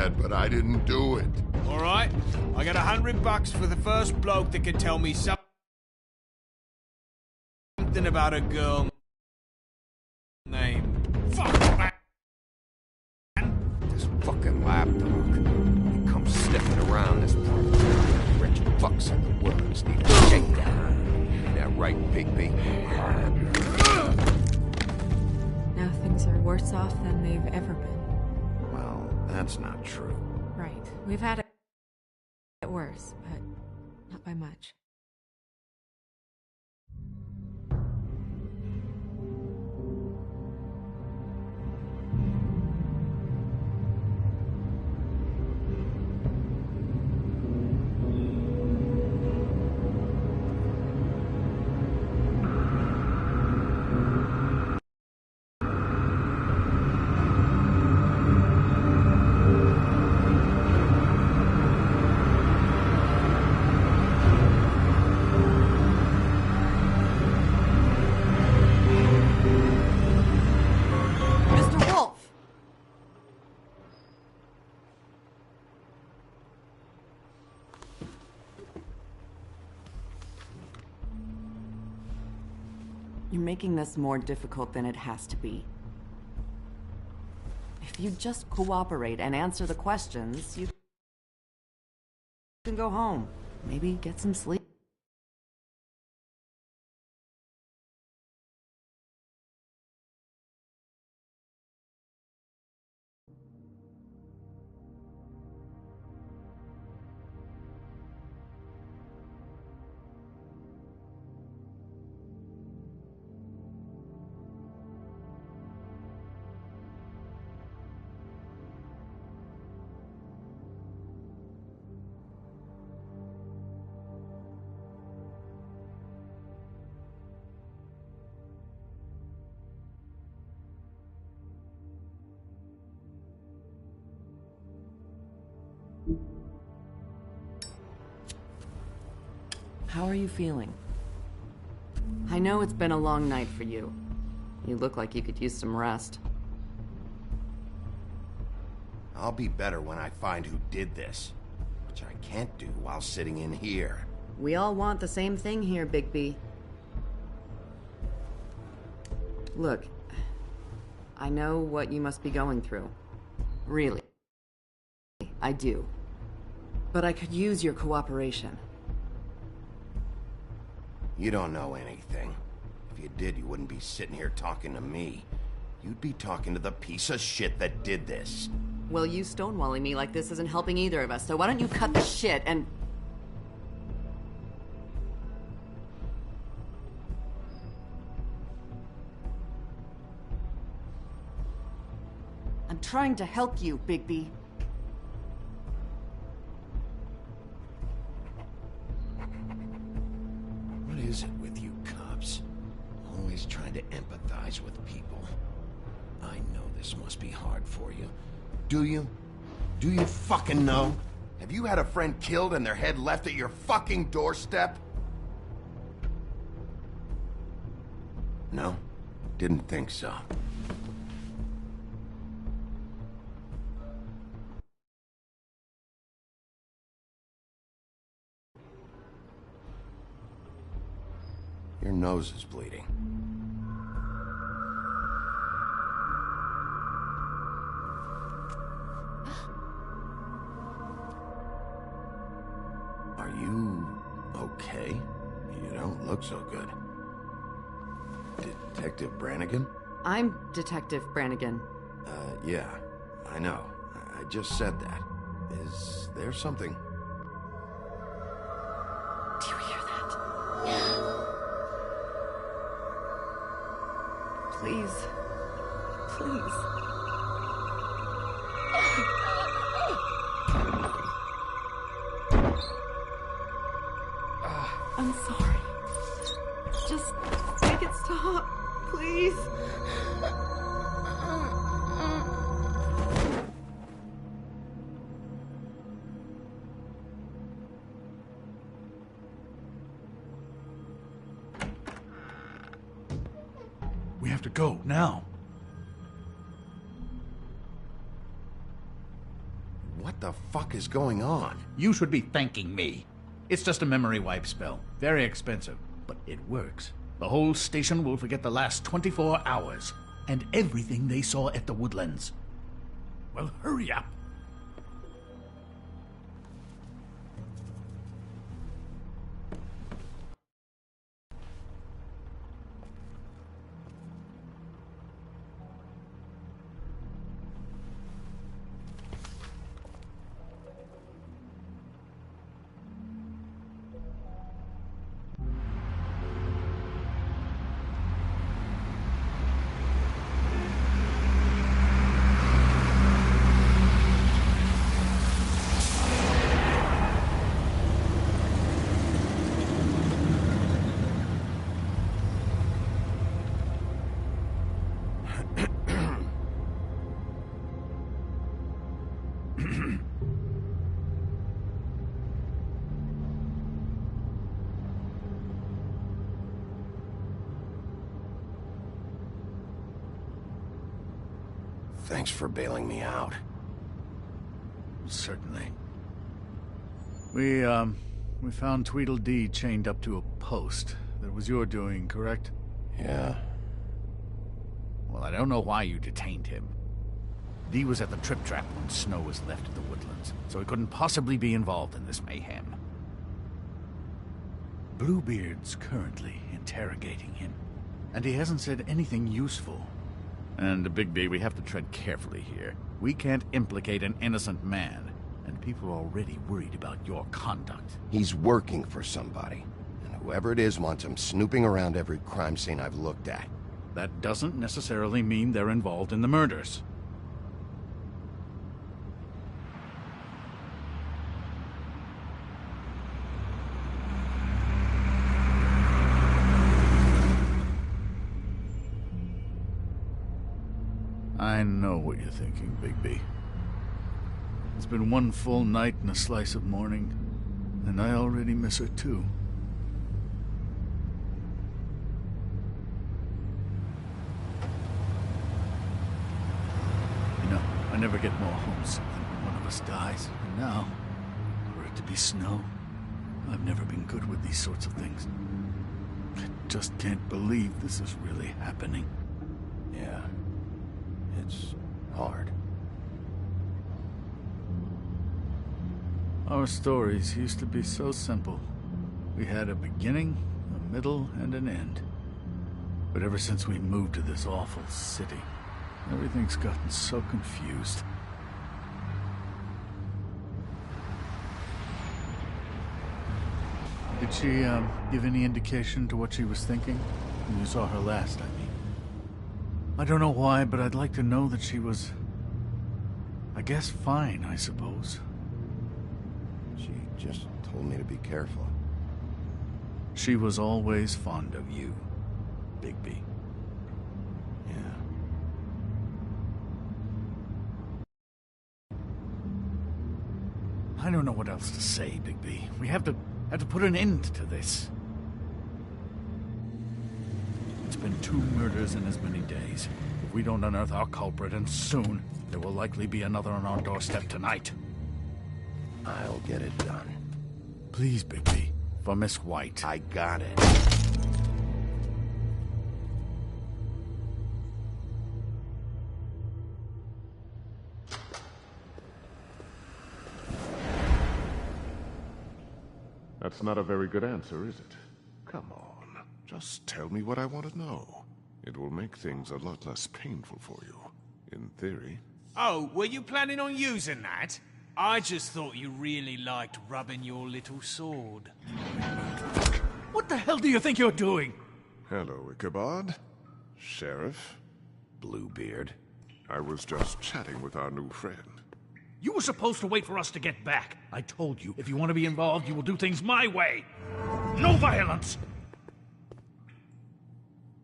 bad, but I didn't do it. All right, I got $100 for the first bloke that can tell me something about a girl named... Fuck, man! This fucking lapdog. He comes sniffing around this part. Rich fucks in the worms need a shakedown. Ain't that right, Bigby? Now things are worse off than they've ever been. Well, that's not true. Right. We've had it worse, but not by much. You're making this more difficult than it has to be. If you just cooperate and answer the questions, you can go home. Maybe get some sleep. How are you feeling? I know it's been a long night for you. You look like you could use some rest. I'll be better when I find who did this, which I can't do while sitting in here. We all want the same thing here, Bigby. Look, I know what you must be going through. Really. I do. But I could use your cooperation. You don't know anything. If you did, you wouldn't be sitting here talking to me. You'd be talking to the piece of shit that did this. Well, you stonewalling me like this isn't helping either of us, so why don't you cut the shit and... I'm trying to help you, Bigby. What is it with you cops? Always trying to empathize with people. I know this must be hard for you. Do you? Do you fucking know? Have you had a friend killed and their head left at your fucking doorstep? No? Didn't think so. Your nose is bleeding. Are you okay? You don't look so good. Detective Brannigan? I'm Detective Brannigan. Yeah, I know. I just said that. Is there something? Do you hear that? Please. Please. I'm sorry. Just make it stop, please. We have to go, now. What the fuck is going on? You should be thanking me. It's just a memory wipe spell. Very expensive, but it works. The whole station will forget the last 24 hours and everything they saw at the Woodlands. Well, hurry up. Thanks for bailing me out. Certainly. We found Tweedledee chained up to a post. That was your doing, correct? Yeah. Well, I don't know why you detained him. Dee was at the Trip Trap when Snow was left at the Woodlands, so he couldn't possibly be involved in this mayhem. Bluebeard's currently interrogating him, and he hasn't said anything useful. And, Bigby, we have to tread carefully here. We can't implicate an innocent man, and people are already worried about your conduct. He's working for somebody, and whoever it is wants him snooping around every crime scene I've looked at. That doesn't necessarily mean they're involved in the murders. I know what you're thinking, Bigby. It's been one full night and a slice of morning, and I already miss her too. You know, I never get more homesick than when one of us dies, and now, for it to be Snow, I've never been good with these sorts of things. I just can't believe this is really happening. Yeah. It's hard. Our stories used to be so simple. We had a beginning, a middle, and an end. But ever since we moved to this awful city, everything's gotten so confused. Did she, give any indication to what she was thinking? When you saw her last, I mean. I don't know why, but I'd like to know that she was... I guess fine, I suppose. She just told me to be careful. She was always fond of you, Bigby. Yeah. I don't know what else to say, Bigby. We have to put an end to this. It's been 2 murders in as many days. If we don't unearth our culprit, and soon, there will likely be another on our doorstep tonight. I'll get it done. Please, Bigby. For Miss White. I got it. That's not a very good answer, is it? Come on. Just tell me what I want to know. It will make things a lot less painful for you. In theory. Oh, were you planning on using that? I just thought you really liked rubbing your little sword. What the hell do you think you're doing? Hello, Ichabod. Sheriff. Bluebeard. I was just chatting with our new friend. You were supposed to wait for us to get back. I told you, if you want to be involved, you will do things my way. No violence!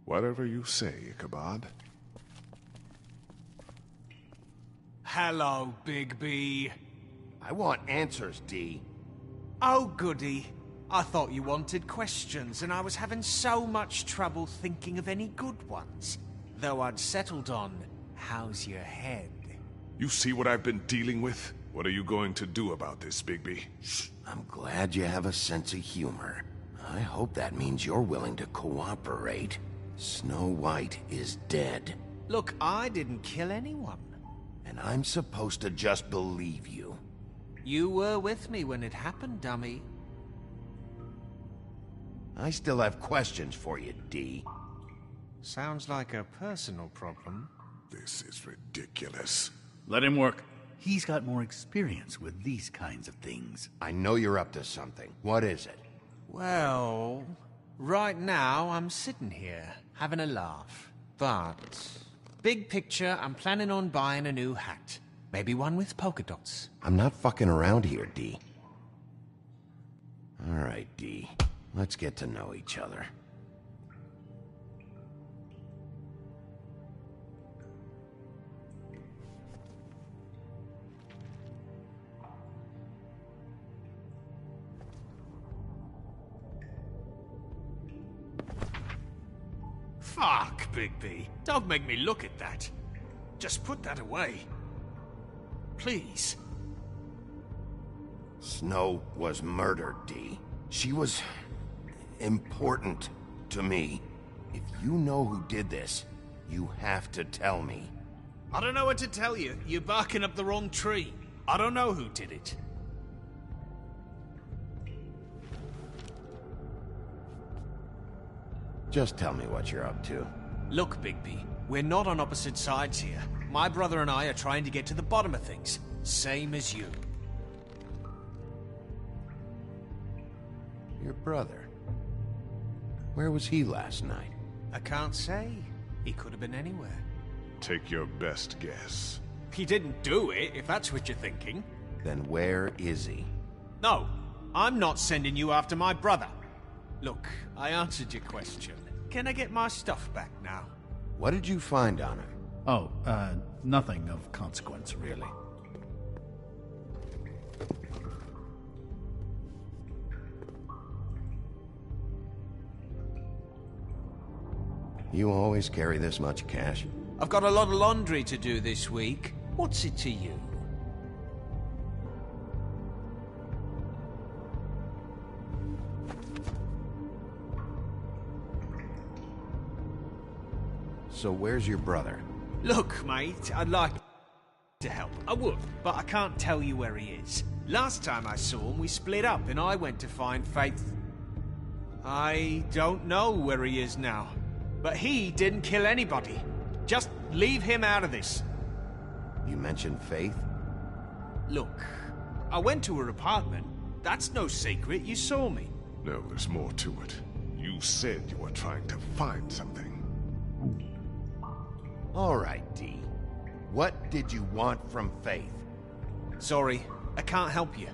Whatever you say, Ichabod. Hello, Bigby. I want answers, Dee. Oh, goody. I thought you wanted questions, and I was having so much trouble thinking of any good ones. Though I'd settled on, how's your head? You see what I've been dealing with? What are you going to do about this, Bigby? I'm glad you have a sense of humor. I hope that means you're willing to cooperate. Snow White is dead. Look, I didn't kill anyone. And I'm supposed to just believe you. You were with me when it happened, dummy. I still have questions for you, D. Sounds like a personal problem. This is ridiculous. Let him work. He's got more experience with these kinds of things. I know you're up to something. What is it? Well, right now I'm sitting here, having a laugh. But, big picture, I'm planning on buying a new hat. Maybe one with polka dots. I'm not fucking around here, D. All right, D. Let's get to know each other. Fuck, Bigby. Don't make me look at that. Just put that away. Please. Snow was murdered, D. She was important to me. If you know who did this, you have to tell me. I don't know what to tell you. You're barking up the wrong tree. I don't know who did it. Just tell me what you're up to. Look, Bigby, we're not on opposite sides here. My brother and I are trying to get to the bottom of things. Same as you. Your brother? Where was he last night? I can't say. He could have been anywhere. Take your best guess. He didn't do it, if that's what you're thinking. Then where is he? No, I'm not sending you after my brother. Look, I answered your question. Can I get my stuff back now? What did you find on him? Oh, nothing of consequence, really. You always carry this much cash? I've got a lot of laundry to do this week. What's it to you? So where's your brother? Look, mate, I'd like to help. I would, but I can't tell you where he is. Last time I saw him, we split up and I went to find Faith. I don't know where he is now, but he didn't kill anybody. Just leave him out of this. You mentioned Faith? Look, I went to her apartment. That's no secret, you saw me. No, there's more to it. You said you were trying to find something. All right, D. What did you want from Faith? Sorry, I can't help you.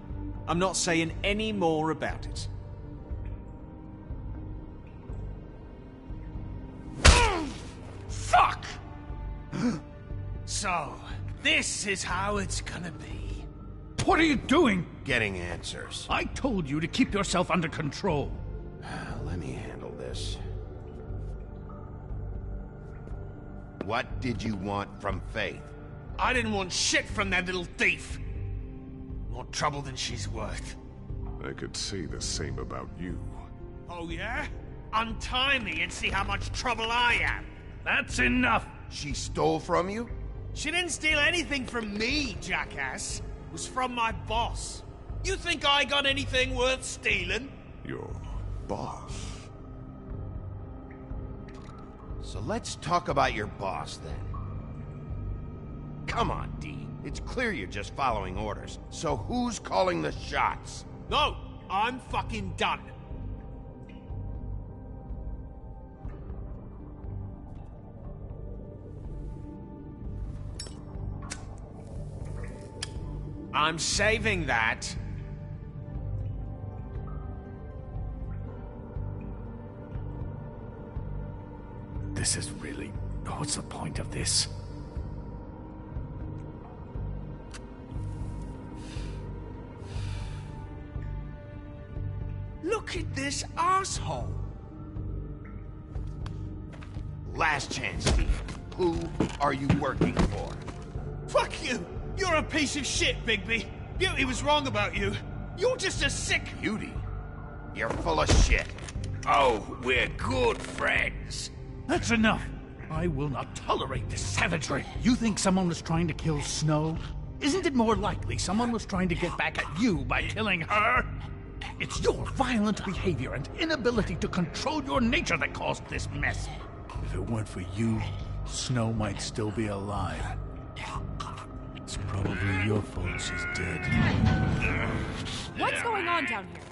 I'm not saying any more about it. Fuck! So, this is how it's gonna be. What are you doing? Getting answers. I told you to keep yourself under control. Let me handle this. What did you want from Faith? I didn't want shit from that little thief. More trouble than she's worth. I could say the same about you. Oh yeah? Untie me and see how much trouble I am. That's enough! She stole from you? She didn't steal anything from me, jackass. It was from my boss. You think I got anything worth stealing? Your boss. So let's talk about your boss, then. Come on, D. It's clear you're just following orders. So who's calling the shots? No, I'm fucking done. I'm saving that. This is really... What's the point of this? Look at this asshole. Last chance, D. Who are you working for? Fuck you. You're a piece of shit, Bigby. Beauty was wrong about you. You're just a sick... Beauty? You're full of shit. Oh, we're good friends. That's enough. I will not tolerate this savagery. You think someone was trying to kill Snow? Isn't it more likely someone was trying to get back at you by killing her? It's your violent behavior and inability to control your nature that caused this mess. If it weren't for you, Snow might still be alive. It's probably your fault she's dead. What's going on down here?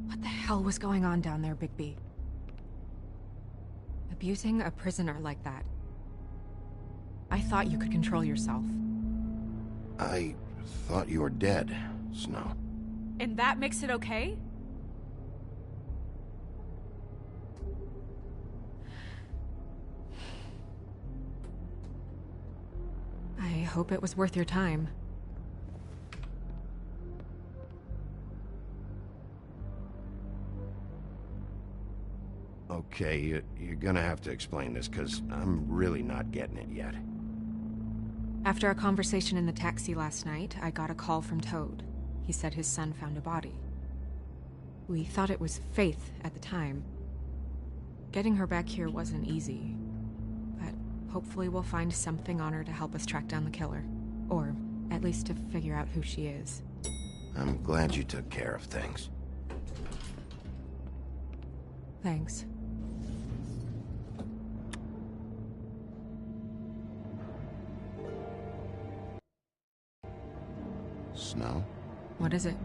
What the hell was going on down there, Bigby? Abusing a prisoner like that. I thought you could control yourself. I thought you were dead, Snow. And that makes it okay? I hope it was worth your time. Okay, you're gonna have to explain this, because I'm really not getting it yet. After a conversation in the taxi last night, I got a call from Toad. He said his son found a body. We thought it was Faith at the time. Getting her back here wasn't easy, but hopefully we'll find something on her to help us track down the killer. Or at least to figure out who she is. I'm glad you took care of things. Thanks. Snow? What is it?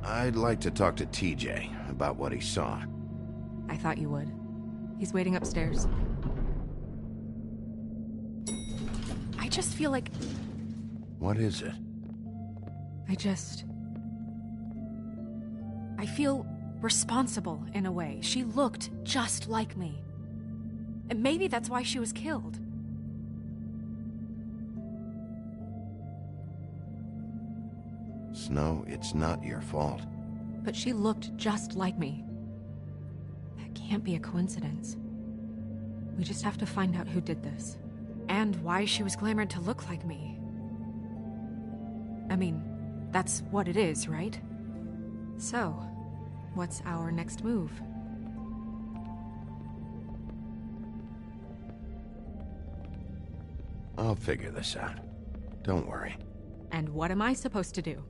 I'd like to talk to TJ about what he saw. I thought you would. He's waiting upstairs. I just feel like... What is it? I feel responsible in a way. She looked just like me. And maybe that's why she was killed. Snow, it's not your fault. But she looked just like me. That can't be a coincidence. We just have to find out who did this. And why she was glamored to look like me. I mean, that's what it is, right? So, what's our next move? I'll figure this out. Don't worry. And what am I supposed to do?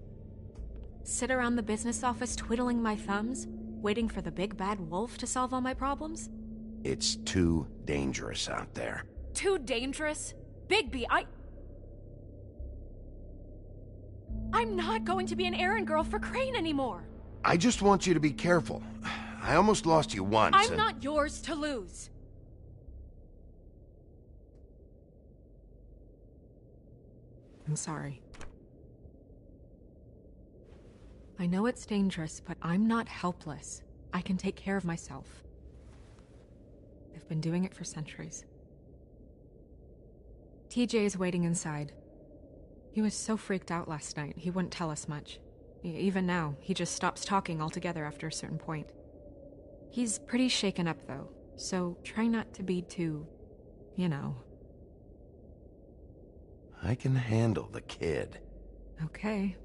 Sit around the business office twiddling my thumbs, waiting for the big bad wolf to solve all my problems? It's too dangerous out there. Too dangerous? Bigby, I'm not going to be an errand girl for Crane anymore! I just want you to be careful. I almost lost you once. I'm not yours to lose. I'm sorry. I know it's dangerous, but I'm not helpless. I can take care of myself. I've been doing it for centuries. TJ is waiting inside. He was so freaked out last night, he wouldn't tell us much. Even now, he just stops talking altogether after a certain point. He's pretty shaken up, though, so try not to be too, you know. I can handle the kid. Okay.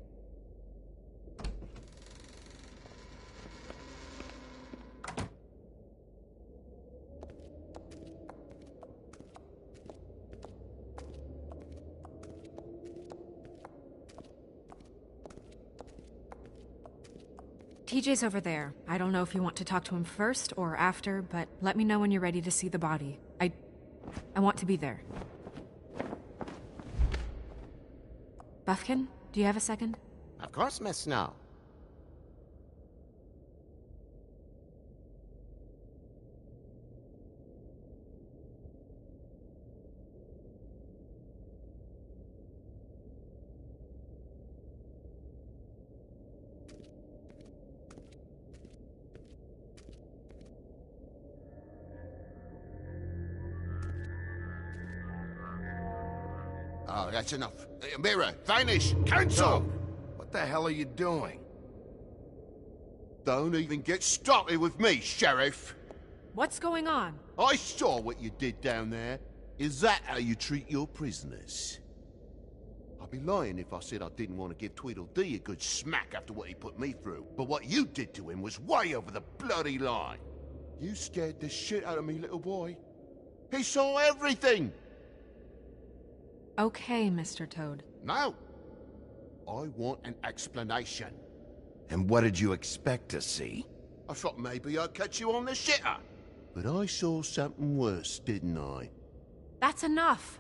TJ's over there. I don't know if you want to talk to him first or after, but let me know when you're ready to see the body. I want to be there. Buffkin, do you have a second? Of course, Miss Snow. Oh, that's enough. Mirror, vanish, cancel! What the hell are you doing? Don't even get started with me, Sheriff. What's going on? I saw what you did down there. Is that how you treat your prisoners? I'd be lying if I said I didn't want to give Tweedledee a good smack after what he put me through. But what you did to him was way over the bloody line. You scared the shit out of me, little boy. He saw everything! Okay, Mr. Toad. No. I want an explanation. And what did you expect to see? I thought maybe I'd catch you on the shitter. But I saw something worse, didn't I? That's enough!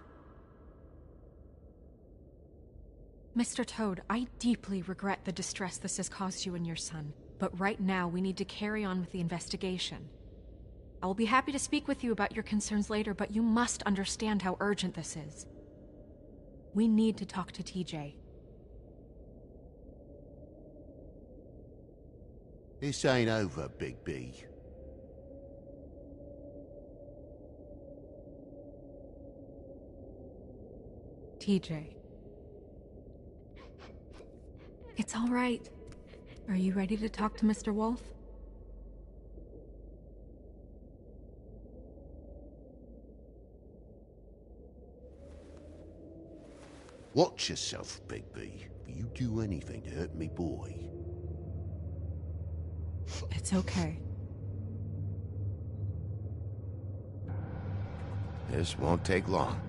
Mr. Toad, I deeply regret the distress this has caused you and your son. But right now, we need to carry on with the investigation. I will be happy to speak with you about your concerns later, but you must understand how urgent this is. We need to talk to TJ. This ain't over, Big B. TJ. It's all right. Are you ready to talk to Mr. Wolf? Watch yourself, Big B. You do anything to hurt me, boy. It's okay. This won't take long.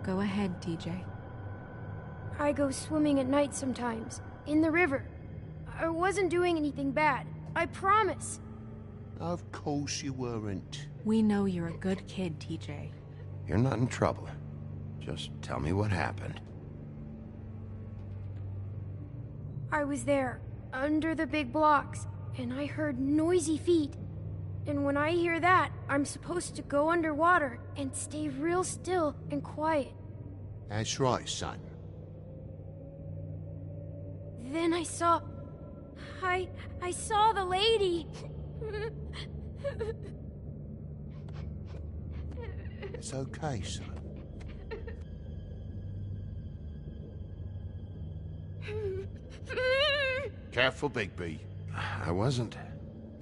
Go ahead, TJ. I go swimming at night sometimes, in the river. I wasn't doing anything bad, I promise. Of course you weren't. We know you're a good kid, TJ. You're not in trouble. Just tell me what happened. I was there, under the big blocks, and I heard noisy feet. And when I hear that, I'm supposed to go underwater and stay real still and quiet. That's right, son. Then I saw the lady. It's okay, son. Careful, Big B. I wasn't.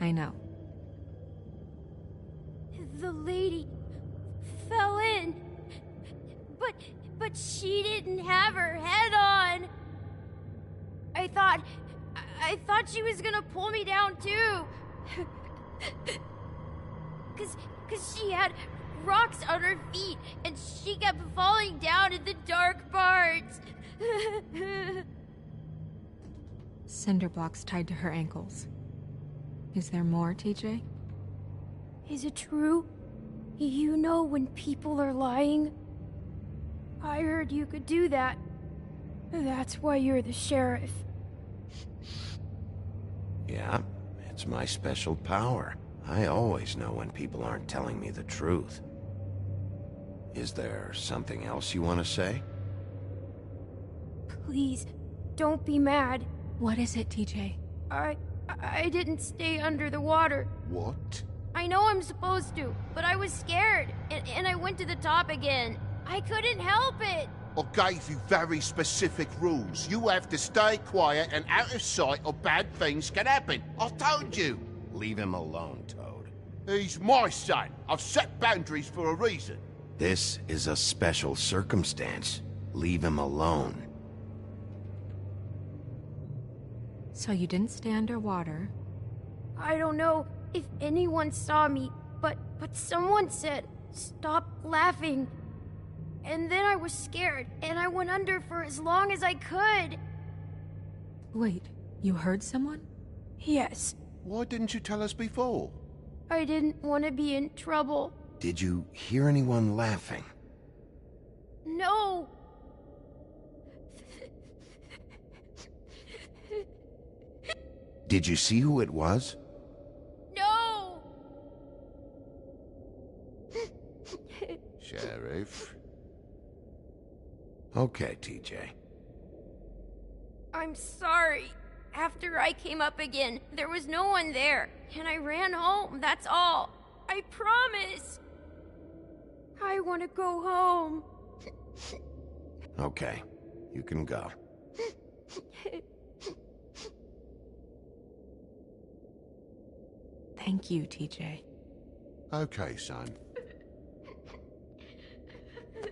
I know. The lady fell in. But she didn't have her head on. I thought she was gonna pull me down too. Cause she had rocks on her feet and she kept falling down in the dark parts. Cinder blocks tied to her ankles. Is there more, TJ? Is it true? You know when people are lying? I heard you could do that. That's why you're the sheriff. Yeah, it's my special power. I always know when people aren't telling me the truth. Is there something else you want to say? Please, don't be mad. What is it, TJ? I didn't stay under the water. What? I know I'm supposed to, but I was scared, and I went to the top again. I couldn't help it. I gave you very specific rules. You have to stay quiet and out of sight or bad things can happen. I told you. Leave him alone, Toad. He's my son. I've set boundaries for a reason. This is a special circumstance. Leave him alone. So you didn't stay underwater. I don't know if anyone saw me, but someone said, "Stop laughing." And then I was scared, and I went under for as long as I could. Wait, you heard someone? Yes, Why didn't you tell us before? I didn't want to be in trouble. Did you hear anyone laughing? No! Did you see who it was? No! Sheriff? Okay, TJ. I'm sorry. After I came up again, there was no one there, and I ran home, that's all. I promise. I want to go home. Okay, you can go. Thank you, TJ. Okay, son.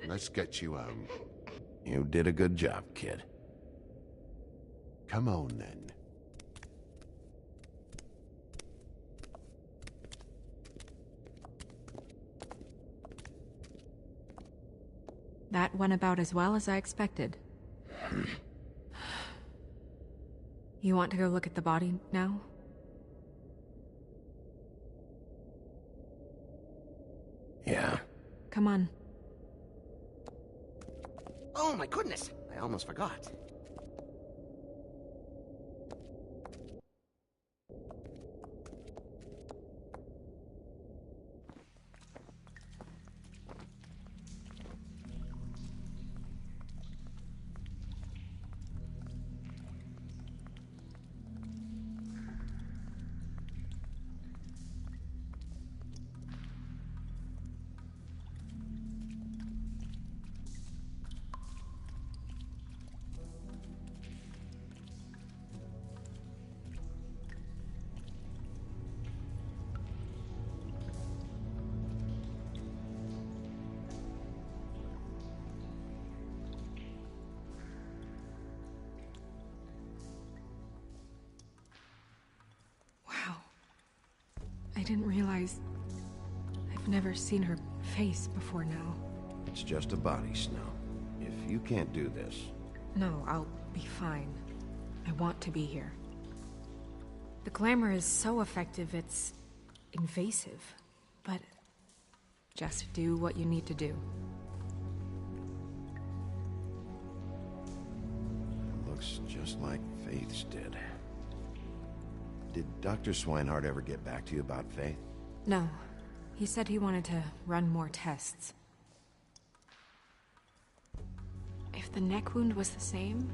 Let's get you home. You did a good job, kid. Come on, then. That went about as well as I expected. You want to go look at the body now? Yeah. Come on. Oh my goodness, I almost forgot. Wow. I didn't realize... I've never seen her face before now. It's just a body, Snow. If you can't do this... No, I'll be fine. I want to be here. The glamour is so effective, it's... invasive. But... just do what you need to do. Looks just like Faith's did. Did Dr. Swinehart ever get back to you about Faith? No. He said he wanted to run more tests. If the neck wound was the same,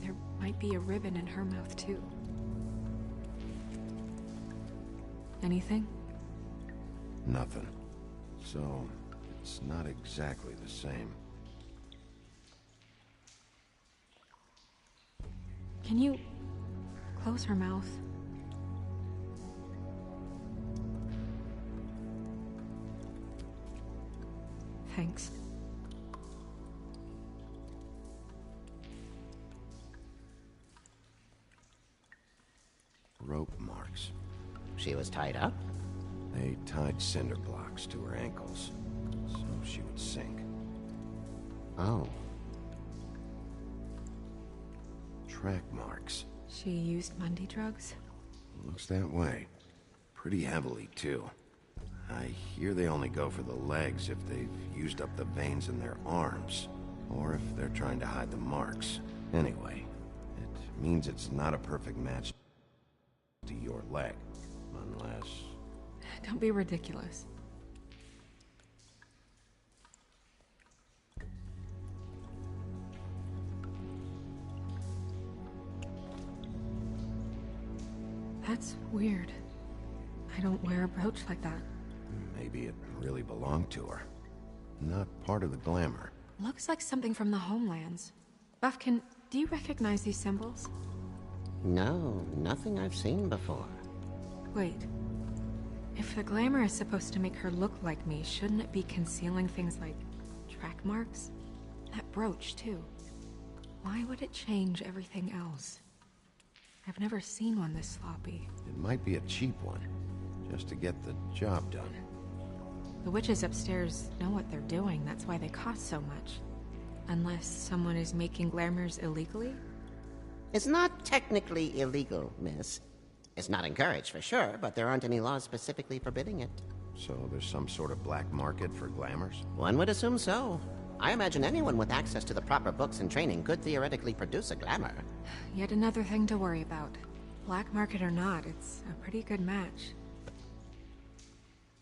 there might be a ribbon in her mouth too. Anything? Nothing. So, it's not exactly the same. Can you close her mouth? Thanks. Rope marks. She was tied up? They tied cinder blocks to her ankles, so she would sink. Oh. Track marks. She used Mundy drugs? Looks that way. Pretty heavily, too. I hear they only go for the legs if they've used up the veins in their arms, or if they're trying to hide the marks. Anyway, it means it's not a perfect match to your leg, unless... Don't be ridiculous. That's weird. I don't wear a brooch like that. Maybe it really belonged to her. Not part of the glamour. Looks like something from the homelands. Buffkin, do you recognize these symbols? No, nothing I've seen before. Wait. If the glamour is supposed to make her look like me, shouldn't it be concealing things like track marks? That brooch, too. Why would it change everything else? I've never seen one this sloppy. It might be a cheap one, just to get the job done. The witches upstairs know what they're doing, that's why they cost so much. Unless someone is making glamours illegally? It's not technically illegal, miss. It's not encouraged for sure, but there aren't any laws specifically forbidding it. So there's some sort of black market for glamours? One would assume so. I imagine anyone with access to the proper books and training could theoretically produce a glamour. Yet another thing to worry about. Black market or not, it's a pretty good match.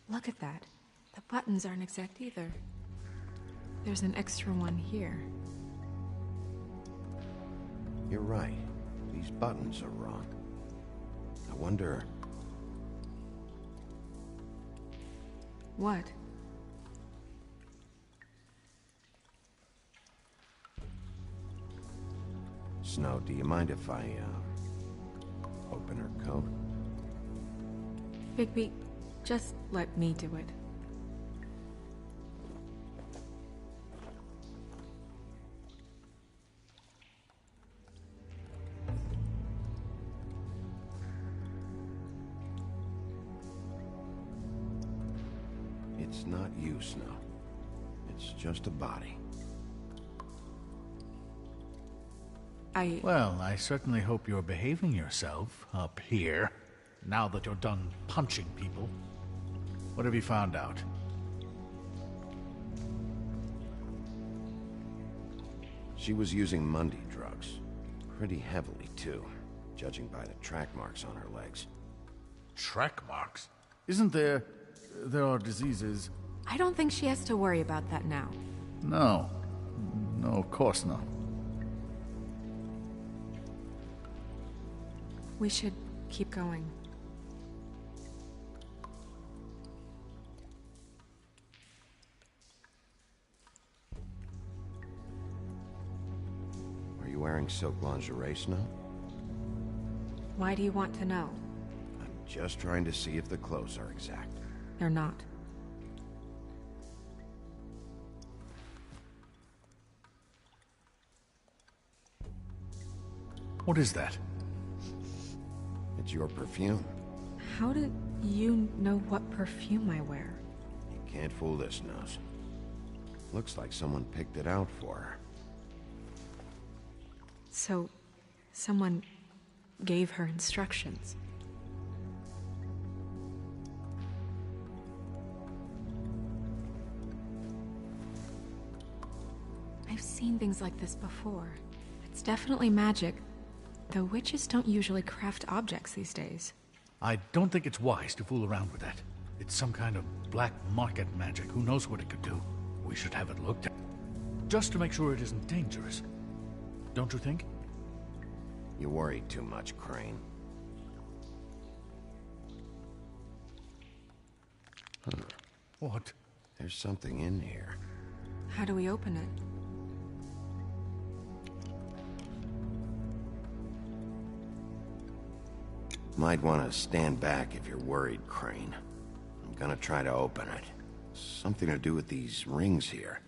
Look at that. The buttons aren't exact either. There's an extra one here. You're right. These buttons are wrong. I wonder... What? Snow, do you mind if I, open her coat? Bigby, just let me do it. It's not you, Snow. It's just a body. Well, I certainly hope you're behaving yourself up here, now that you're done punching people. What have you found out? She was using Mundy drugs. Pretty heavily, too, judging by the track marks on her legs. Track marks? Isn't there... there are diseases... I don't think she has to worry about that now. No. No, of course not. We should keep going. Are you wearing silk lingerie, Snow? Why do you want to know? I'm just trying to see if the clothes are exact. They're not. What is that? It's your perfume. How do you know what perfume I wear? You can't fool this nose. Looks like someone picked it out for her. So, someone gave her instructions. I've seen things like this before. It's definitely magic, though witches don't usually craft objects these days. I don't think it's wise to fool around with that. It's some kind of black market magic. Who knows what it could do? We should have it looked at. Just to make sure it isn't dangerous. Don't you think? You worry too much, Crane. Huh. What? There's something in here. How do we open it? Might want to stand back if you're worried, Crane. I'm gonna try to open it. Something to do with these rings here.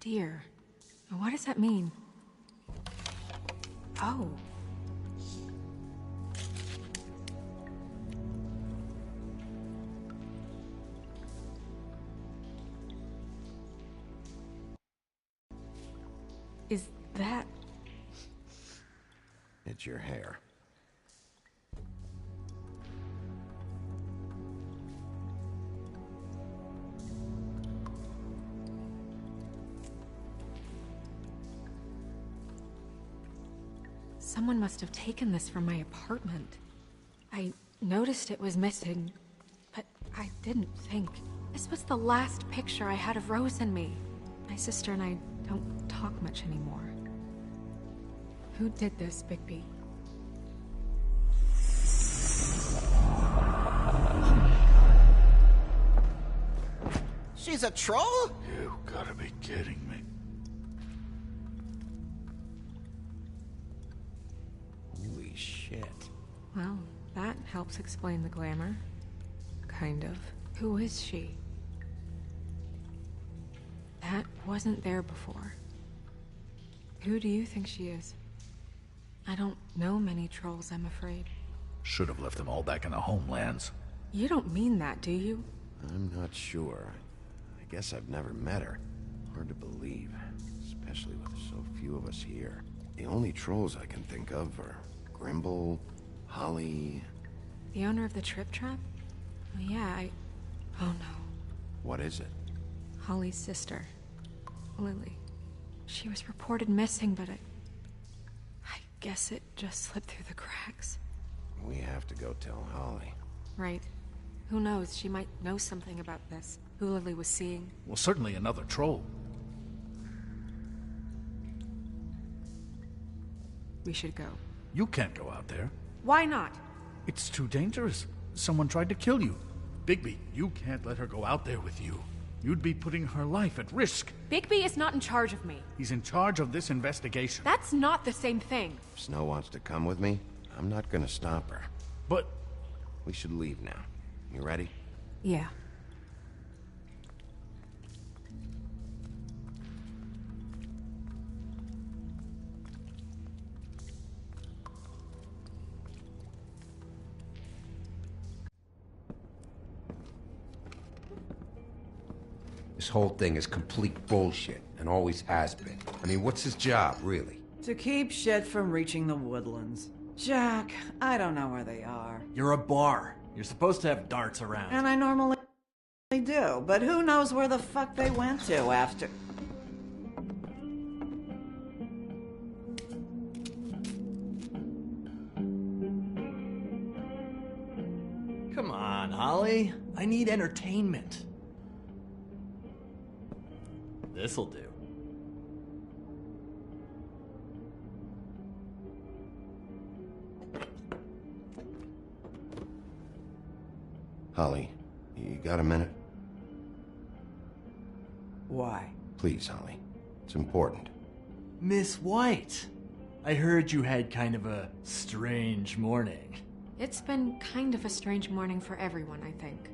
seer. What does that mean? Oh. Is that... It's your hair. Someone must have taken this from my apartment. I noticed it was missing, but I didn't think. This was the last picture I had of Rose and me. My sister and I don't talk much anymore. Who did this, Bigby? She's a troll? You gotta be kidding me. Holy shit. Well, that helps explain the glamour. Kind of. Who is she? That wasn't there before. Who do you think she is? I don't know many trolls, I'm afraid. Should have left them all back in the homelands. You don't mean that, do you? I'm not sure. I guess I've never met her. Hard to believe, especially with so few of us here. The only trolls I can think of are Grimble, Holly... The owner of the Trip Trap? Oh, yeah, Oh no. What is it? Holly's sister, Lily. She was reported missing, but I guess it just slipped through the cracks. We have to go tell Holly. Right. Who knows, she might know something about this. Who Lily was seeing. Well, certainly another troll. We should go. You can't go out there. Why not? It's too dangerous. Someone tried to kill you. Bigby, you can't let her go out there with you. You'd be putting her life at risk. Bigby is not in charge of me. He's in charge of this investigation. That's not the same thing. If Snow wants to come with me, I'm not gonna stop her. But... We should leave now. You ready? Yeah. This whole thing is complete bullshit, and always has been. I mean, what's his job, really? To keep shit from reaching the woodlands. Jack, I don't know where they are. You're a bar. You're supposed to have darts around. And I normally do, but who knows where the fuck they went to after... Come on, Holly. I need entertainment. This'll do. Holly, you got a minute? Why? Please, Holly. It's important. Miss White, I heard you had kind of a strange morning. It's been kind of a strange morning for everyone, I think.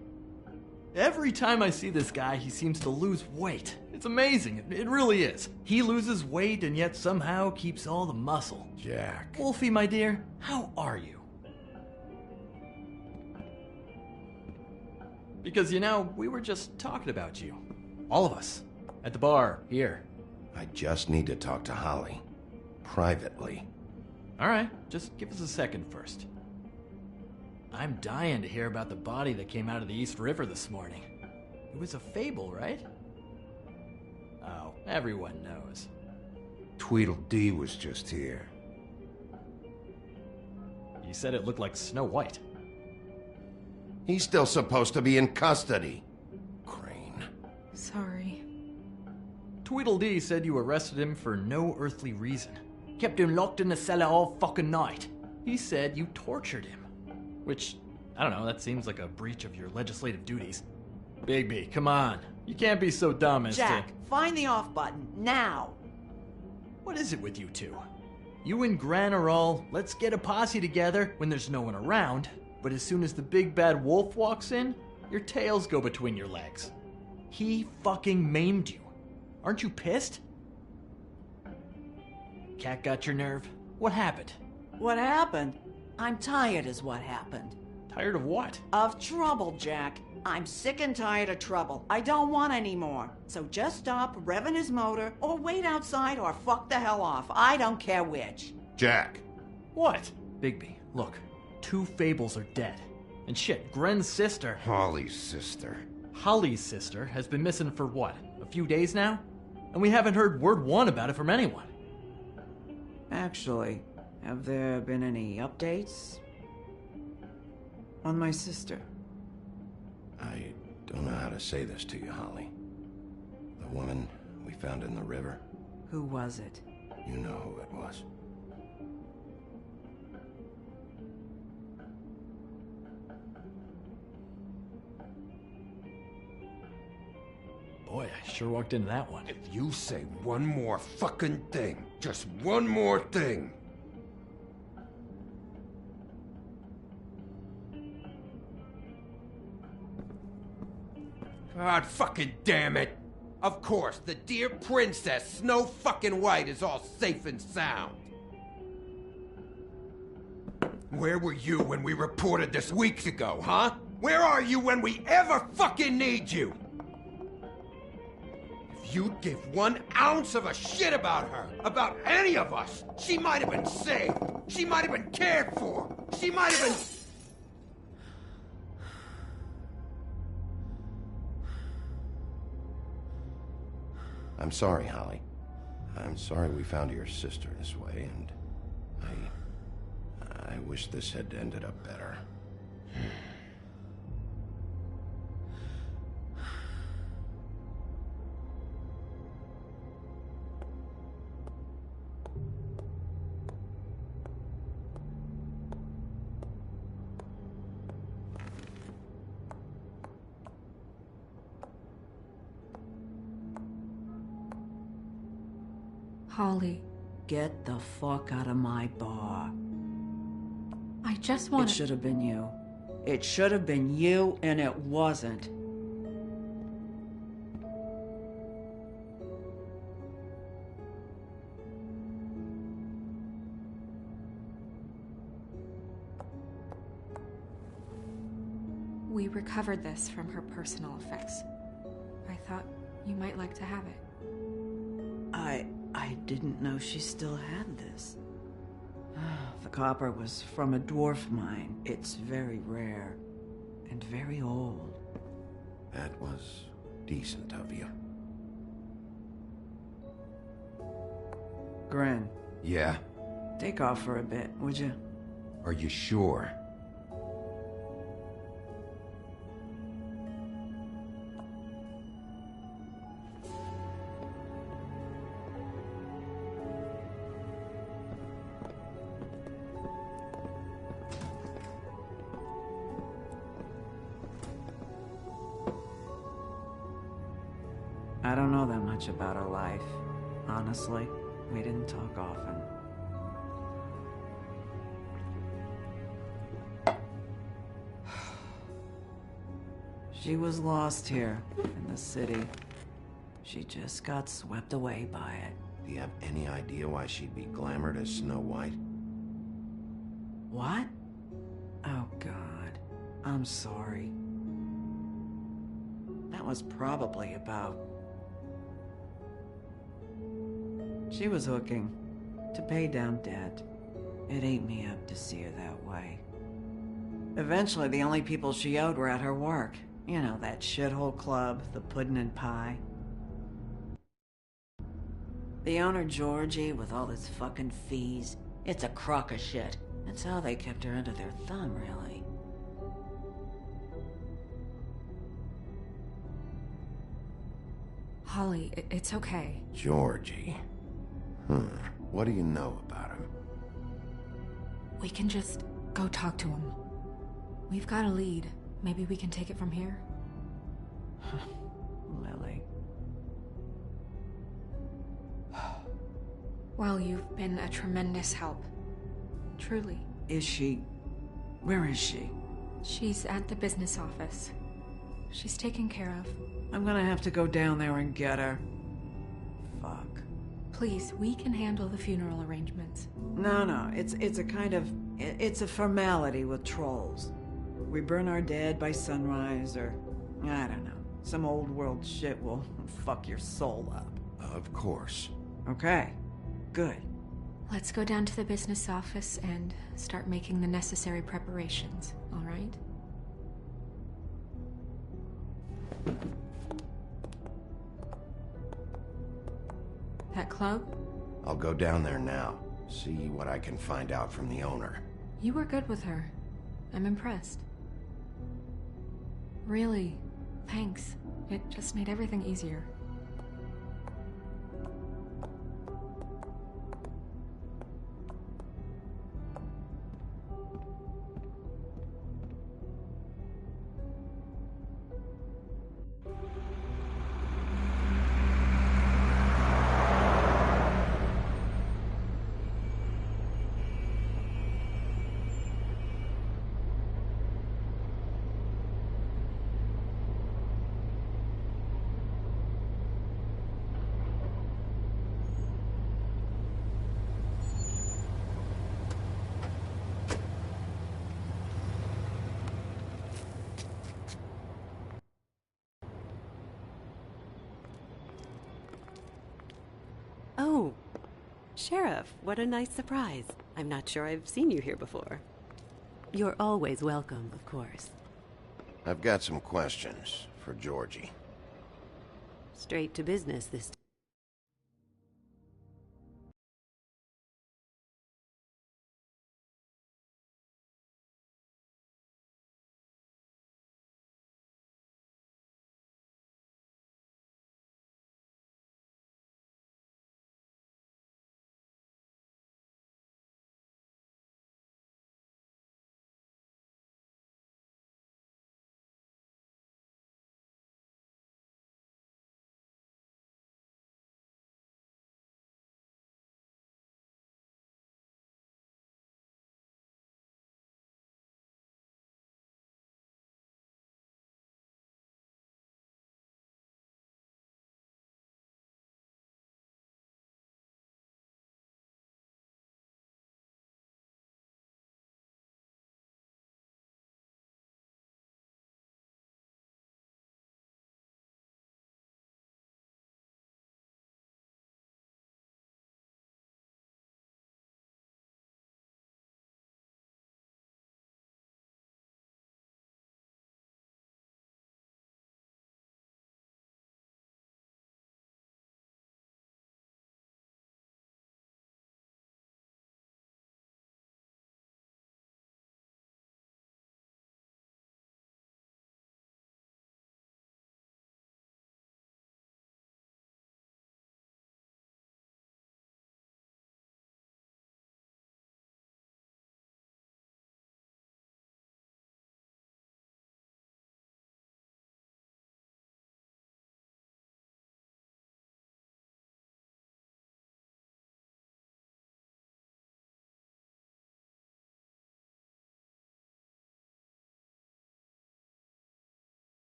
Every time I see this guy, he seems to lose weight. It's amazing. It really is. He loses weight and yet somehow keeps all the muscle. Jack. Wolfie, my dear, how are you? Because, you know, we were just talking about you. All of us. At the bar, here. I just need to talk to Holly. Privately. All right, just give us a second first. I'm dying to hear about the body that came out of the East River this morning. It was a fable, right? Oh, everyone knows. Tweedledee was just here. You said it looked like Snow White. He's still supposed to be in custody. Crane. Sorry. Tweedledee said you arrested him for no earthly reason. Kept him locked in the cellar all fucking night. He said you tortured him. Which, I don't know, that seems like a breach of your legislative duties. Bigby, come on. You can't be so dumb as Jack, to... find the off button, now! What is it with you two? You and Gran are all, let's get a posse together when there's no one around, but as soon as the big bad wolf walks in, your tails go between your legs. He fucking maimed you. Aren't you pissed? Cat got your nerve? What happened? What happened? I'm tired is what happened. Tired of what? Of trouble, Jack. I'm sick and tired of trouble. I don't want any more. So just stop revving his motor, or wait outside, or fuck the hell off. I don't care which. Jack! What? Bigby, look. 2 Fables are dead. And shit, Gren's sister... Holly's sister. Holly's sister has been missing for what? A few days now? And we haven't heard word one about it from anyone. Actually, have there been any updates on my sister? I don't know how to say this to you, Holly. The woman we found in the river. Who was it? You know who it was. Boy, I sure walked into that one. If you say one more fucking thing, just one more thing. God fucking damn it! Of course, the dear princess, Snow fucking White, is all safe and sound. Where were you when we reported this weeks ago, huh? Where are you when we ever fucking need you? If you'd give 1 ounce of a shit about her, about any of us, she might have been saved. She might have been cared for. She might have been... I'm sorry, Holly. I'm sorry we found your sister this way, and I wish this had ended up better. Holly, Get the fuck out of my bar. I just want It should have been you. It should have been you, and it wasn't. We recovered this from her personal effects. I thought you might like to have it. I didn't know she still had this. The copper was from a dwarf mine. It's very rare and very old. That was decent of you. Gren, Yeah? take off for a bit, would you? Are you sure? I don't know that much about her life. Honestly, we didn't talk often. She was lost here in the city. She just got swept away by it. Do you have any idea why she'd be glamored as Snow White? What? Oh, God. I'm sorry. That was probably about... She was hooking to pay down debt. It ate me up to see her that way. Eventually, the only people she owed were at her work. You know, that shithole club, the Puddin' and Pie. The owner, Georgie, with all his fucking fees, it's a crock of shit. That's how they kept her under their thumb, really. Holly, it's okay. Georgie. What do you know about him? We can just go talk to him. We've got a lead. Maybe we can take it from here? Lily. Well, you've been a tremendous help. Truly. Is she... Where is she? She's at the business office. She's taken care of. I'm gonna have to go down there and get her. Fuck. Please, we can handle the funeral arrangements. No, it's a kind of... It's a formality with trolls. We burn our dead by sunrise, or... I don't know. Some old world shit will fuck your soul up. Of course. Okay. Good. Let's go down to the business office and start making the necessary preparations, all right? That club? I'll go down there now. See what I can find out from the owner. You were good with her. I'm impressed. Really, thanks. It just made everything easier. Oh, Sheriff, what a nice surprise. I'm not sure I've seen you here before. You're always welcome, of course. I've got some questions for Georgie. Straight to business this time.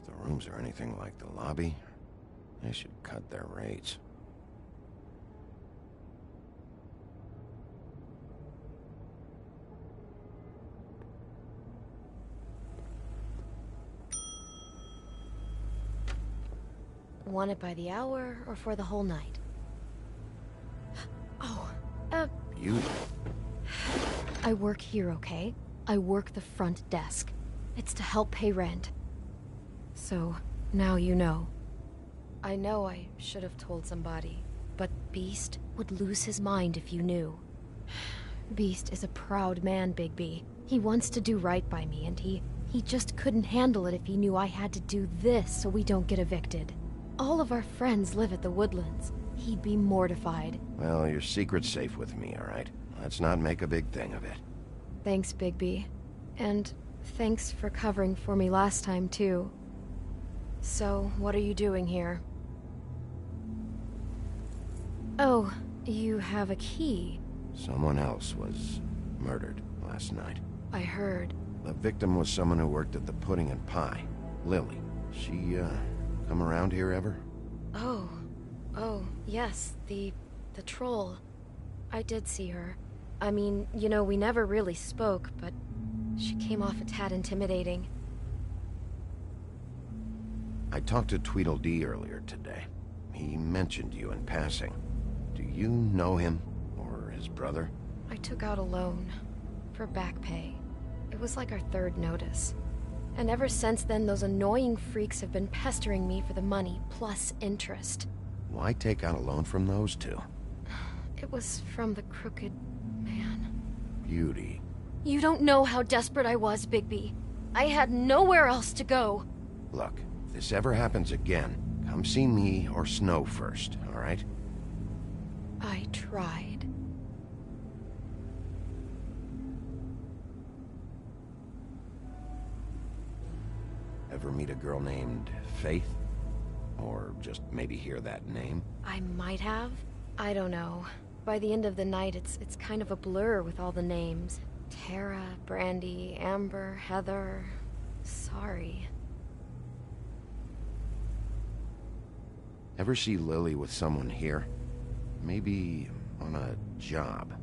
If the rooms are anything like the lobby, they should cut their rates. Want it by the hour or for the whole night? Oh, You? I work here, okay? I work the front desk. It's to help pay rent. So, now you know. I know I should have told somebody, but Beast would lose his mind if you knew. Beast is a proud man, Bigby. He wants to do right by me, and he just couldn't handle it if he knew I had to do this so we don't get evicted. All of our friends live at the Woodlands. He'd be mortified. Well, your secret's safe with me, all right? Let's not make a big thing of it. Thanks, Bigby. And thanks for covering for me last time, too. So, what are you doing here? Oh, you have a key. Someone else was murdered last night. I heard. The victim was someone who worked at the Pudding and Pie. Lily. She, come around here ever? Oh, yes, the troll. I did see her. I mean, you know, we never really spoke, but she came off a tad intimidating. I talked to Tweedledee earlier today. He mentioned you in passing. Do you know him? Or his brother? I took out a loan. For back pay. It was like our third notice. And ever since then, those annoying freaks have been pestering me for the money, plus interest. Why take out a loan from those two? It was from the crooked man. Beauty. You don't know how desperate I was, Bigby. I had nowhere else to go. Look, if this ever happens again, come see me or Snow first, all right? I tried. Ever meet a girl named Faith? Or just maybe hear that name? I might have. I don't know. By the end of the night, it's kind of a blur with all the names. Tara, Brandy, Amber, Heather... Sorry. Ever see Lily with someone here? Maybe on a job?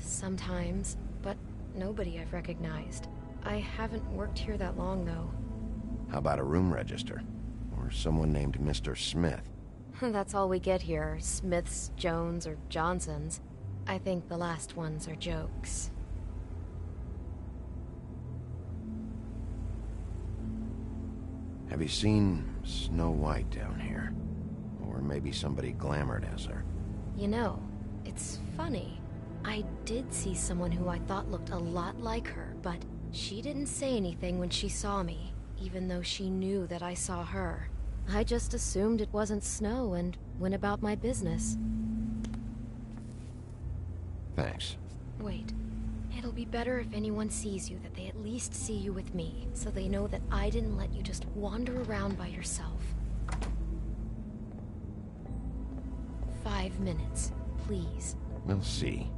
Sometimes, but nobody I've recognized. I haven't worked here that long, though. How about a room register? Or someone named Mr. Smith? That's all we get here, Smiths, Jones, or Johnsons. I think the last ones are jokes. Have you seen Snow White down here? Or maybe somebody glamored as her? You know, it's funny. I did see someone who I thought looked a lot like her, but she didn't say anything when she saw me, even though she knew that I saw her. I just assumed it wasn't Snow and went about my business. Thanks. Wait. It'll be better if anyone sees you that they at least see you with me, so they know that I didn't let you just wander around by yourself. 5 minutes, please. We'll see,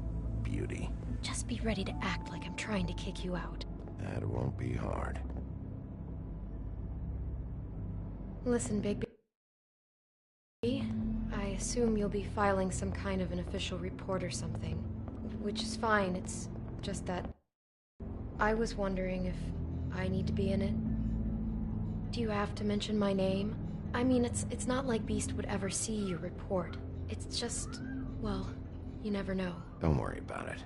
Beauty. Just be ready to act like I'm trying to kick you out. That won't be hard. Listen, Bigby. I assume you'll be filing some kind of an official report or something. Which is fine, it's just that... I was wondering if I need to be in it. Do you have to mention my name? I mean, it's not like Beast would ever see your report. It's just... well, you never know. Don't worry about it.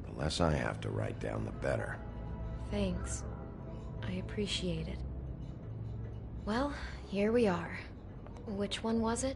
The less I have to write down, the better. Thanks. I appreciate it. Well, here we are. Which one was it?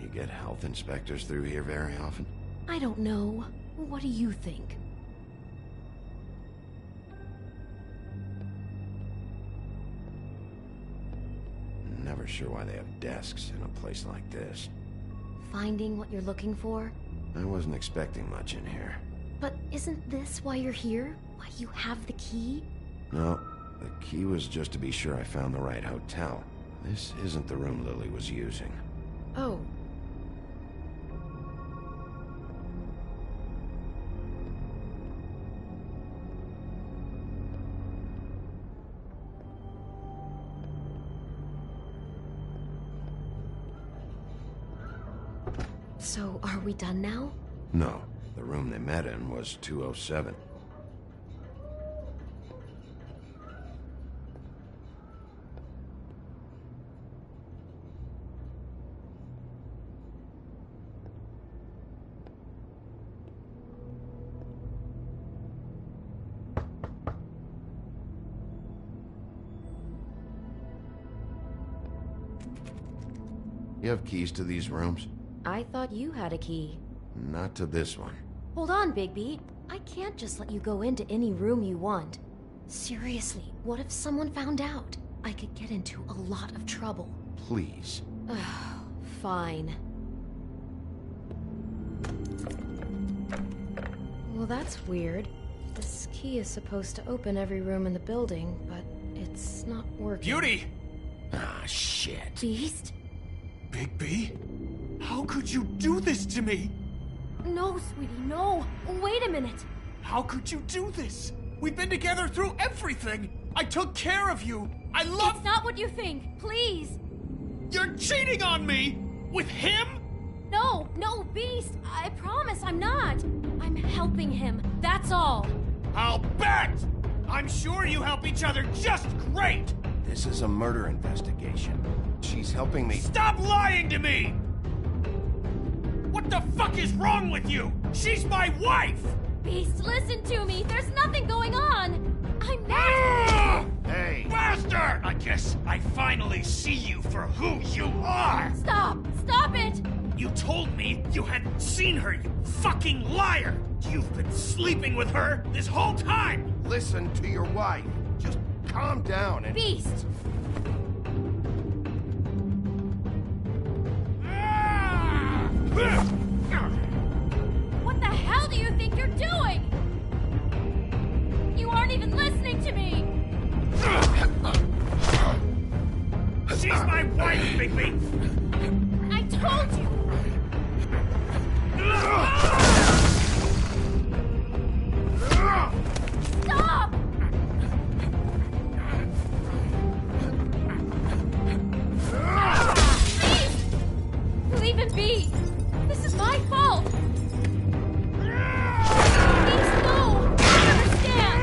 You get health inspectors through here very often? I don't know. What do you think? Never sure why they have desks in a place like this. Finding what you're looking for? I wasn't expecting much in here. But isn't this why you're here? Why you have the key? No, the key was just to be sure I found the right hotel. This isn't the room Lily was using. Oh. So, are we done now? No, the room they met in was 207. You have keys to these rooms? I thought you had a key. Not to this one. Hold on, Bigby. I can't just let you go into any room you want. Seriously, what if someone found out? I could get into a lot of trouble. Please. Fine. Well, that's weird. This key is supposed to open every room in the building, but it's not working. Beauty! Ah, shit. Beast? Bigby? How could you do this to me? No, sweetie, no. Wait a minute. How could you do this? We've been together through everything. I took care of you. I love... It's not what you think. Please. You're cheating on me! With him? No, Beast. I promise I'm not. I'm helping him. That's all. I'll bet! I'm sure you help each other just great! This is a murder investigation. She's helping me... Stop lying to me! What the fuck is wrong with you? She's my wife! Beast, listen to me. There's nothing going on. I'm not... Hey! Bastard! I guess I finally see you for who you are! Stop! Stop it! You told me you hadn't seen her, you fucking liar! You've been sleeping with her this whole time! Listen to your wife. Just calm down and... Beast! What the hell do you think you're doing? You aren't even listening to me! She's my wife, Bigby! I told you! Stop! Please! Leave him be! This is my fault! Please, no! I understand!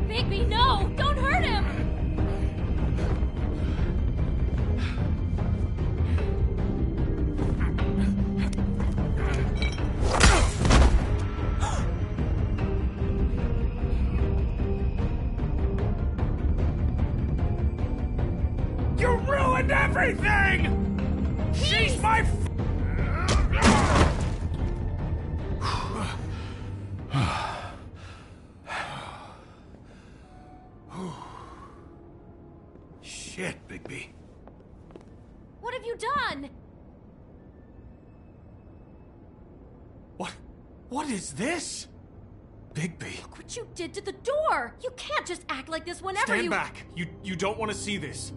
Bigby, no! Don't hurt him! You ruined everything! She's my... Shit, Bigby. What have you done? What is this? Bigby. Look what you did to the door! You can't just act like this whenever Stand you- back! You don't want to see this.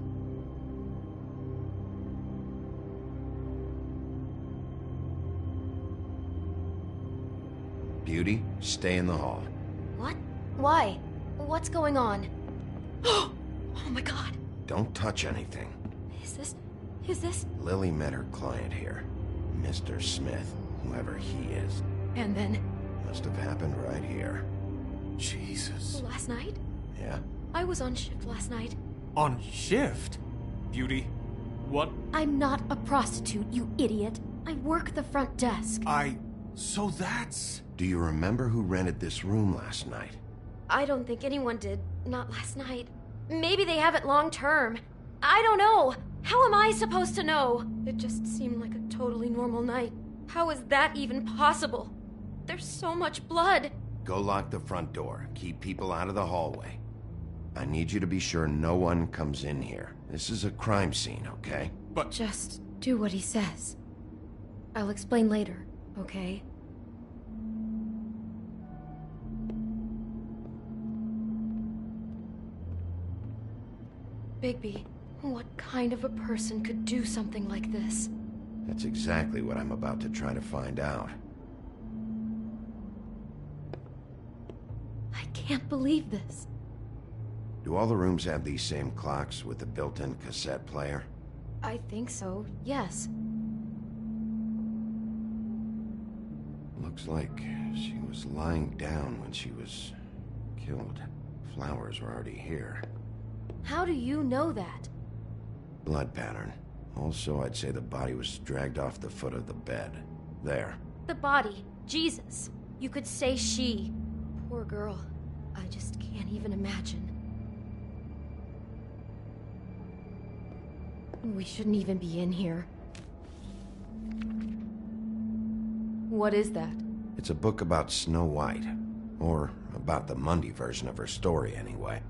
Beauty, stay in the hall. What? Why? What's going on? Oh my god! Don't touch anything. Is this... Lily met her client here. Mr. Smith, whoever he is. And then... Must have happened right here. Jesus. Last night? Yeah? I was on shift last night. On shift? Beauty, what? I'm not a prostitute, you idiot. I work the front desk. So that's... Do you remember who rented this room last night? I don't think anyone did. Not last night. Maybe they have it long term. I don't know. How am I supposed to know? It just seemed like a totally normal night. How is that even possible? There's so much blood. Go lock the front door. Keep people out of the hallway. I need you to be sure no one comes in here. This is a crime scene, okay? But... Just do what he says. I'll explain later, okay? Bigby, what kind of a person could do something like this? That's exactly what I'm about to try to find out. I can't believe this. Do all the rooms have these same clocks with the built-in cassette player? I think so, yes. Looks like she was lying down when she was killed. Flowers were already here. How do you know that? Blood pattern. Also, I'd say the body was dragged off the foot of the bed. There. The body. Jesus. You could say she. Poor girl. I just can't even imagine. We shouldn't even be in here. What is that? It's a book about Snow White. Or about the Mundy version of her story, anyway.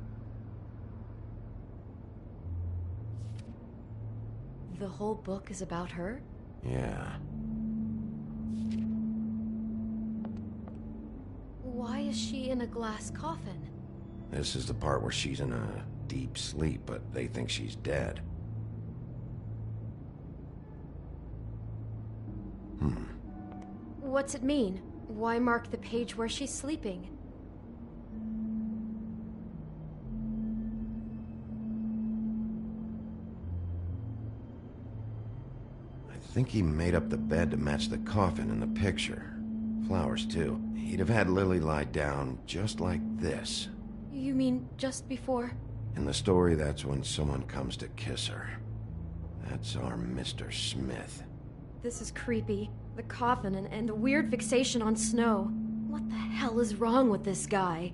The whole book is about her? Yeah. Why is she in a glass coffin? This is the part where she's in a deep sleep, but they think she's dead. What's it mean? Why mark the page where she's sleeping? I think he made up the bed to match the coffin in the picture. Flowers, too. He'd have had Lily lie down just like this. You mean just before? In the story, that's when someone comes to kiss her. That's our Mr. Smith. This is creepy. The coffin and the weird fixation on Snow. What the hell is wrong with this guy?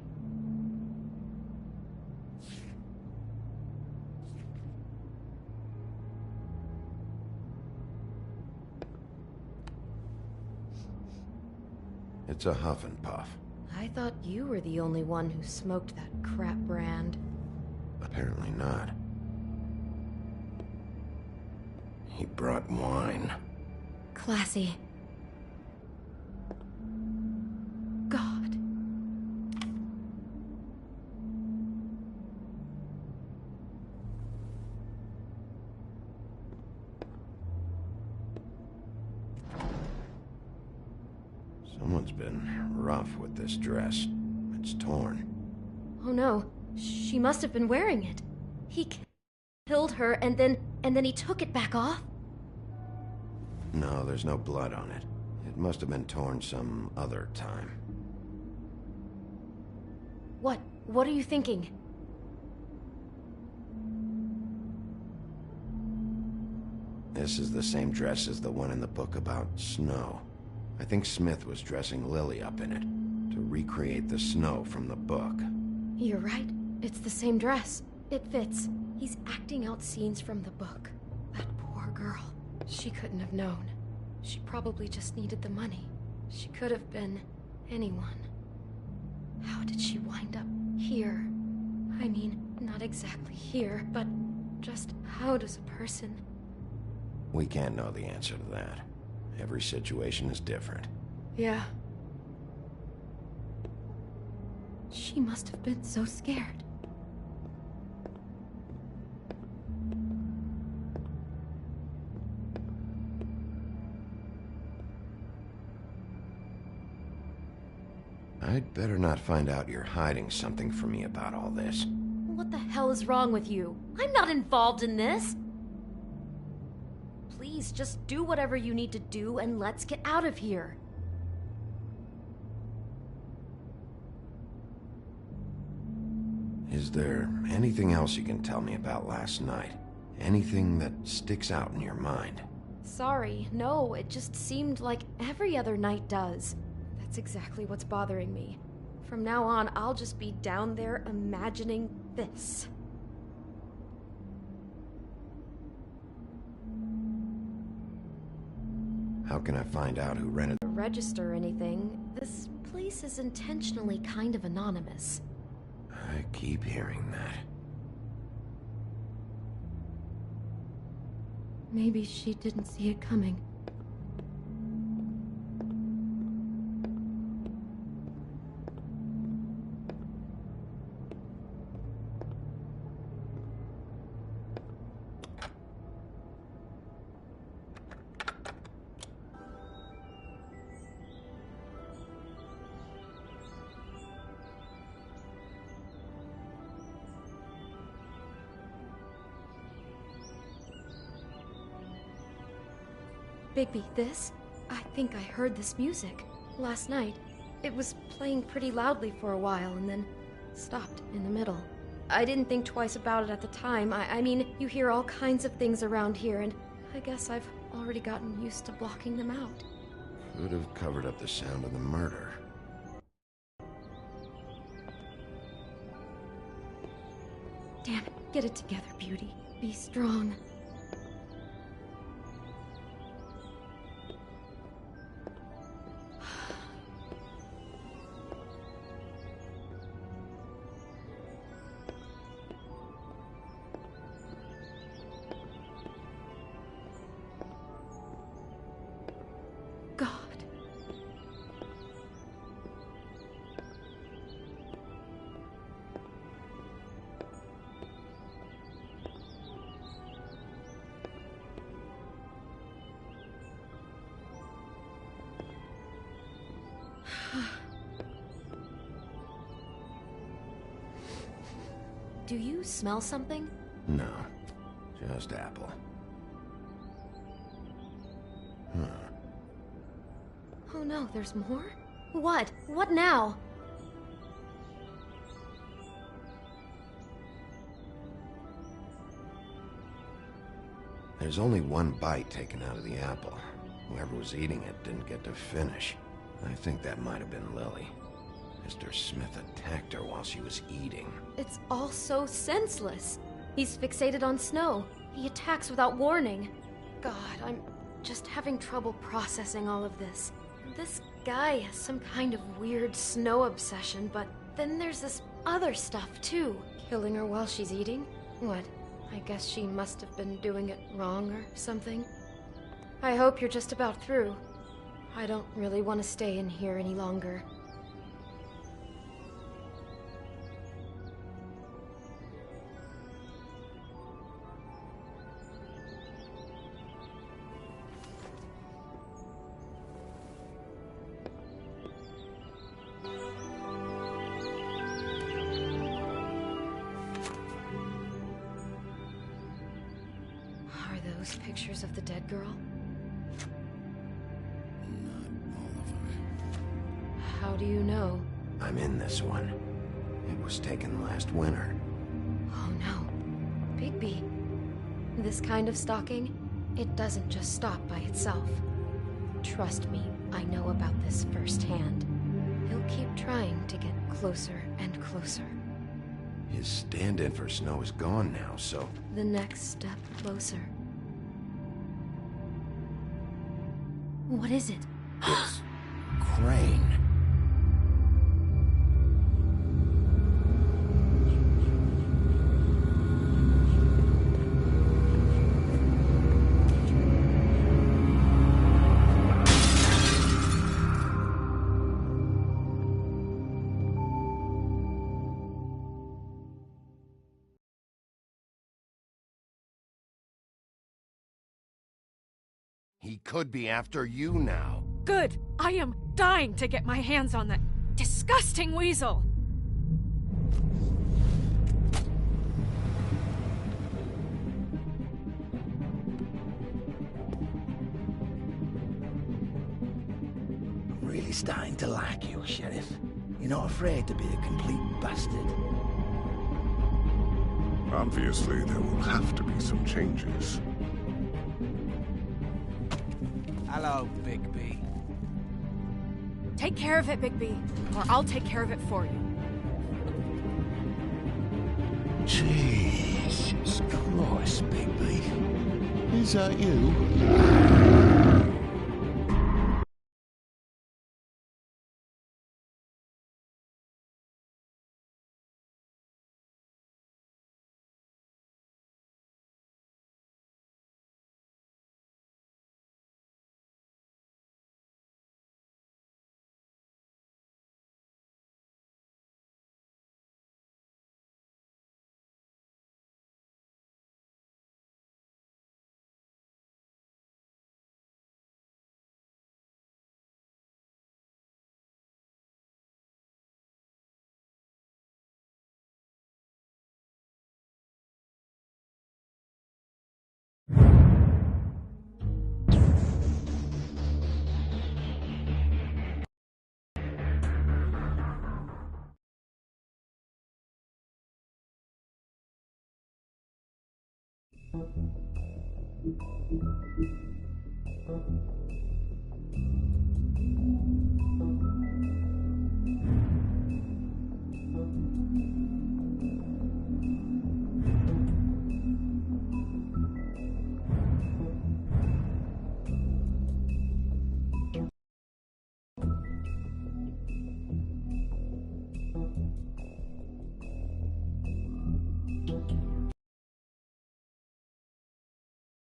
It's a huff and puff. I thought you were the only one who smoked that crap brand. Apparently not. He brought wine. Classy. God. Someone's been rough with this dress. It's torn. Oh no, she must have been wearing it. He killed her and then he took it back off? No, there's no blood on it. It must have been torn some other time. What are you thinking? This is the same dress as the one in the book about Snow. I think Smith was dressing Lily up in it, to recreate the snow from the book. You're right. It's the same dress. It fits. He's acting out scenes from the book. That poor girl. She couldn't have known. She probably just needed the money. She could have been anyone. How did she wind up here? I mean, not exactly here, but just how does a person... We can't know the answer to that. Every situation is different. Yeah. She must have been so scared. I'd better not find out you're hiding something from me about all this. What the hell is wrong with you? I'm not involved in this! Please, just do whatever you need to do and let's get out of here. Is Is there anything else you can tell me about last night? Anything that sticks out in your mind? Sorry, no, it just seemed like every other night does. That's exactly what's bothering me. From now on, I'll just be down there imagining this. How can I find out who rented To register or anything, this place is intentionally kind of anonymous. I keep hearing that. Maybe she didn't see it coming. Bigby, this? I think I heard this music. Last night. It was playing pretty loudly for a while and then stopped in the middle. I didn't think twice about it at the time. I mean, you hear all kinds of things around here, and I guess I've already gotten used to blocking them out. Could have covered up the sound of the murder. Damn it, get it together, Beauty. Be strong. Do you smell something? No, just apple. Oh no, there's more? What? What now? There's only one bite taken out of the apple. Whoever was eating it didn't get to finish. I think that might have been Lily. Mr. Smith attacked her while she was eating. It's all so senseless. He's fixated on Snow. He attacks without warning. God, I'm just having trouble processing all of this. This guy has some kind of weird Snow obsession, but then there's this other stuff too. Killing her while she's eating? What? I guess she must have been doing it wrong or something. I hope you're just about through. I don't really want to stay in here any longer. Those pictures of the dead girl? Not all of them. How do you know? I'm in this one. It was taken last winter. Oh no. Bigby. This kind of stalking, it doesn't just stop by itself. Trust me, I know about this firsthand. He'll keep trying to get closer and closer. His stand-in for Snow is gone now, so... The next step closer. What is it? It's... Crane. He could be after you now. Good! I am dying to get my hands on that disgusting weasel! I'm really starting to like you, Sheriff. You're not afraid to be a complete bastard. Obviously, there will have to be some changes. Hello, Bigby. Take care of it, Bigby, or I'll take care of it for you. Jesus Christ, Bigby. Is that you?